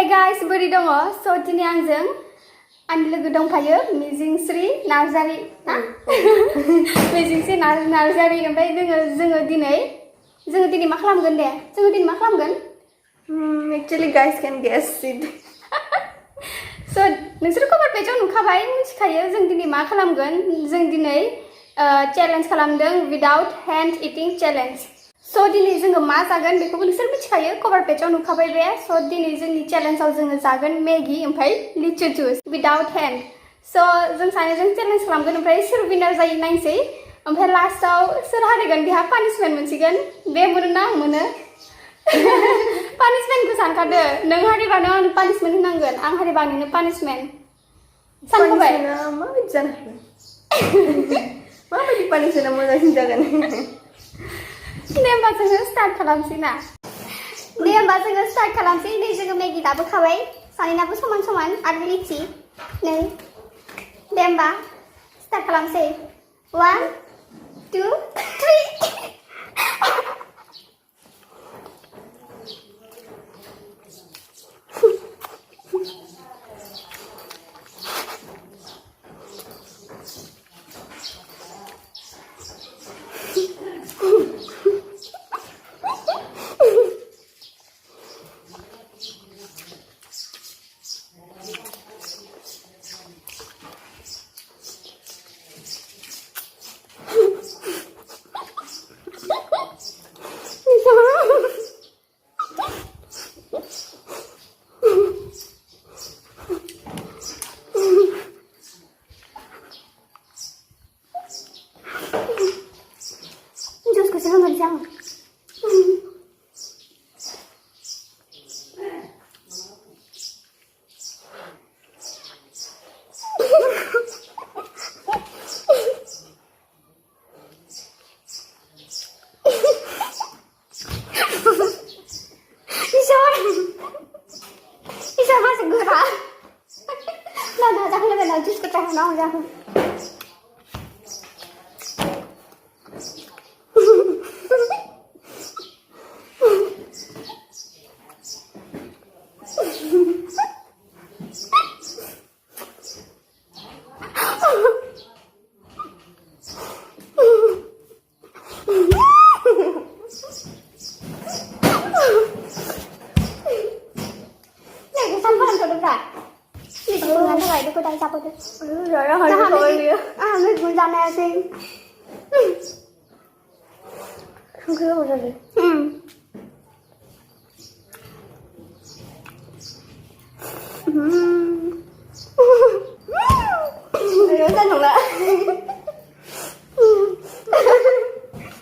guys, बोरै दङ? So दिनै आंजों आंनि लोगो दंफायो मिजिंस्रि नार्जारि ना मिजिंस्रि नार्जारि ओमफ्राय जोङो दिनै मा खालामगोन दे? जोङो दिनै मा खालामगोन? Actually guys can guess it. So नोंसोर कभार पेजआव नुखाबाय मिथिखायो जों दिनै मा खालामगोन? जों दिनै चेलेन्ज खालामदों without hand eating challenge. So दिनै जोङो मा जागोन बेखौबो नोंसोर मिथिखायो कभार पेजआव नुखाबाय बे. So दिनै जोंनि चेलेन्जआव जोङो जागोन मैगी ओमफ्राय लिचु जुस without hand. So जों सानैजों चेलेन्ज खालामगोन ओमफ्राय सोर विनार जायो नायनोसै. ओमफ्राय लास्टआव सोर हारगोन बेहा पानिशमेन्ट मोनसिगोन. बे मोनो ना आं मोनो? पानिशमेन्टखौ सानखादो. नों हारिबा नों आंनो पानिशमेन्ट होनांगोन. आं हारिबा नोंनो पानिशमेन्ट. सानखाबाय? माबायदि जानो हागोन? माबायदि पानिशमेन्टआ मोजांसिन जागोन? दे होमबा जोङो स्टार्ट खालामसै ना? दे होमबा जोङो स्टार्ट खालामसै. नै जोङो मैगी लाबोखाबाय. सानैनाबो समान समान आरो लिचि. नै दे होमबा स्टार्ट खालामसै. 1 2 3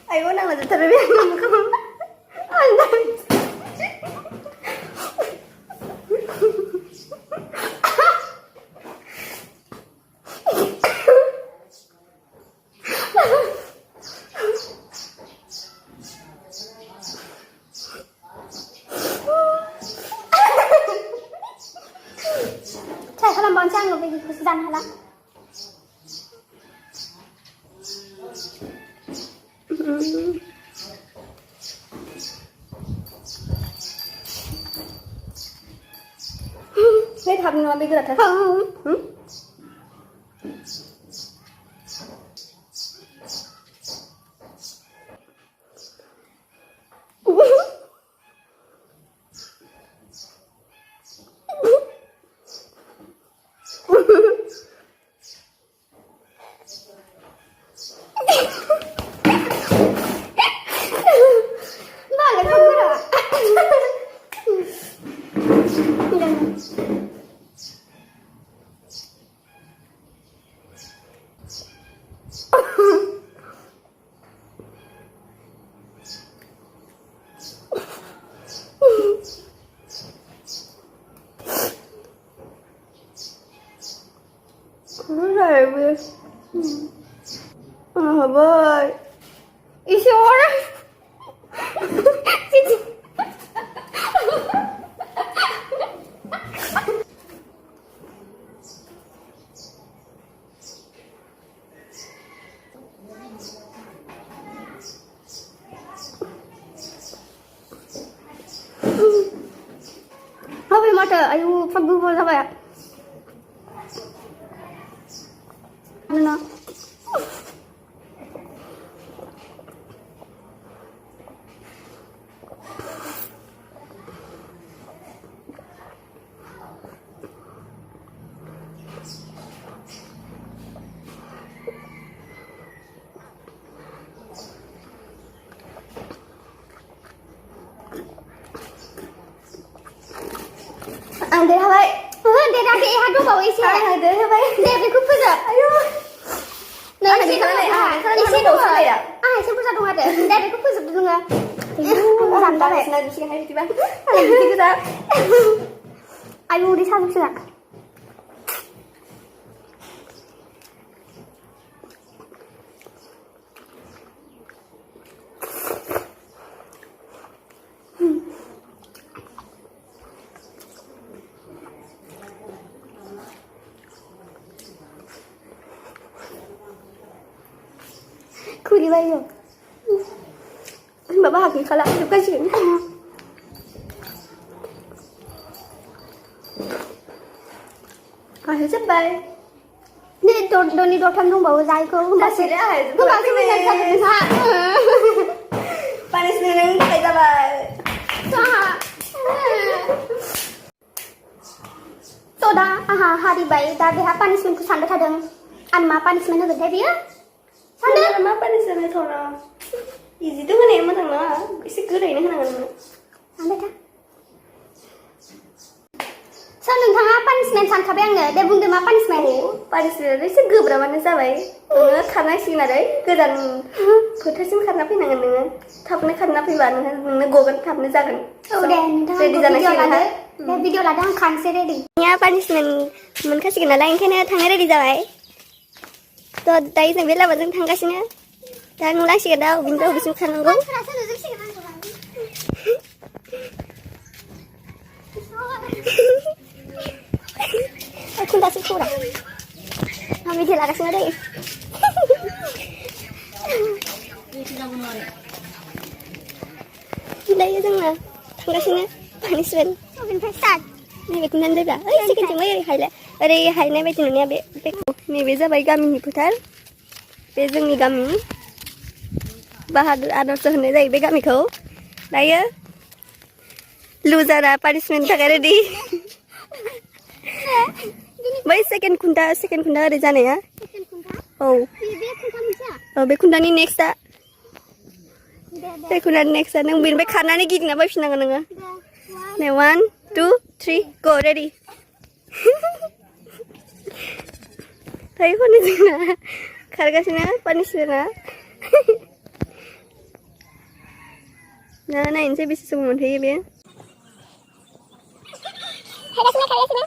Ayo nang aja terlebih kamu. Saya kalau bonceng lebih kesusahan halah. Biết học nó bây giờ thật không? Boy. Isi orang. माथो आयु फा गोबाव जाबाय ना Ang deh habai. Deh dah deh ha dong bawa isi. Ang deh habai. Deh beku puzak. Ayo. Nah, isi isi dong. Isi dong ya. Isi puzak dong ada. Deh beku puzak dong ah. Santai sih nanti sih hari tiba. Gitu kita. Ayu di sana puzak. Kuli bayo. Mbak bahagi kalau hidup kan sih. Cepat. Ni doni dotan dong bawa zai ko. Masih dah. Masih banyak satu ha. Panis neneng kayak jabai. So dah hari bayi dah dia punishment ku sanda thadang. An ma punishment hogan thai biya. Sanda ma panis neneng thora. Easy tuh kan emang thang na. Isi gerai nih kan kan. Sanda ta. So nोंथाङा punishment सानखाबाय आंनो दे बुंदो मा punishment Panis neneng isi gebrabaनो जाबाय. Nोङो खारनांसिगोन आरो गोदान फोथारसिम खारना फैनांगोन नोङो. थाबनो खारना फैबा नोंनो गगोन थाबनो जागोन. औ दे नोंथाङा रेडि जानांसिगोन हा. दे भिडिअ लादो आं खानसै रेडि. या पानिशमेन्ट मोनखासिगोन नालाय ओंखायनो थांनो रेडि जाबाय. थ' दायो जों बे लामाजों थांगासिनो. दा नुलांसिगोन दा अबेनिफ्राय अबेसिम खारनांगौ. खुन्थासो खौरा. आं भिडिअ लागासिनो दै. दायो जोङो थांगासिनो पानिशमेन्ट. अबेनिफ्राय स्टार्ट नैबे खुन्थानि जायगा. ओइ सेकेन्डजों ओरै हायनाय बायदि नुनाया बे नैबे जाबाय गामिनि फोथार. बे जोंनि गामि बाहादुर आदर्श होननाय जायो बे गामिखौ. दायो लुजारा पानिशमेन्टनि थाखाय रेडि. बै सेकेन्ड खुन्था ओरै जानाया. औ बे खुन्थानि नेक्स्टआ. बे खुन्थानि नेक्स्टआ नों बेनिफ्राय खारनानै गिदिंना फैफिननांगोन नोङो. 1 2 3 go ready. दायो खननो जोंना खारगासिनो पानिशमेन्टआ. दा नायनोसै बेसे सम मोनहैयो बे. खारगासिनो.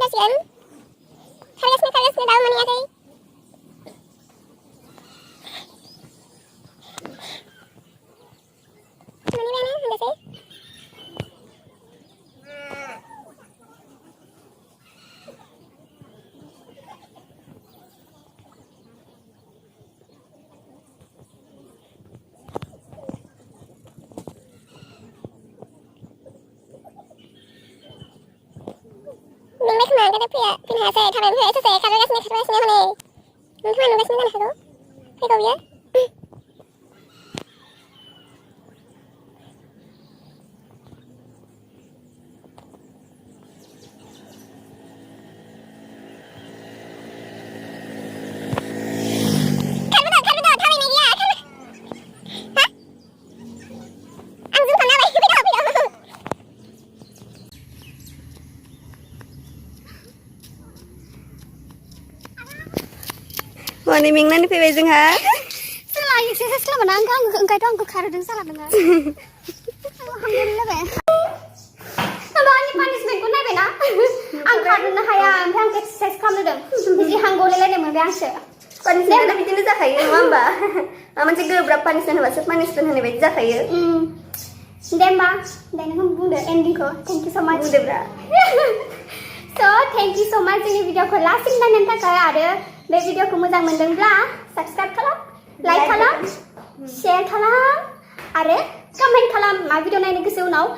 Kasihan. Kargasnya daun mani ada. Mani mana ada sih? Ada pindah saya taman saya itu saya kargasnya hwkadg. Nungguan nugasnya kan halo. Hei kau ya. Wani mingnan fैबाय जोंहा. साला एक्सारसाइज खालामना आंखौ ओंखायथ' आंखौ खारहोदों साला नोङो. हांगोन लोगो. होमबा आंनि पानिशमेन्टखौ नायबायना? आं खारनो हाया ओमफ्राय आं एक्सारसाइज खालामदों. जि हांगौलायलायनाय मोनबाय आंसो. पानिशमेन्टआ बिदिनो जाखायो नङा होमबा? माबा मोनसे गोब्राब पानिशमेन्ट होबासो पानिशमेन्ट होनाय बायदि जाखायो. दे होमबा दे नों बुंदो एन्डिंखौ. थेंक इउ सो माच. बुंदोब्रा. So थेंक इउ स' माच जोंनि भिडिअखौ लासिम नायनायनि थाखाय आरो बे भिडिअखौ मोजां मोनदोंब्ला साबस्क्राइब खालाम लाइक खालाम शेयार खालाम आरो कमेन्ट खालाम मा भिडिअ नायनो गोसो उनाव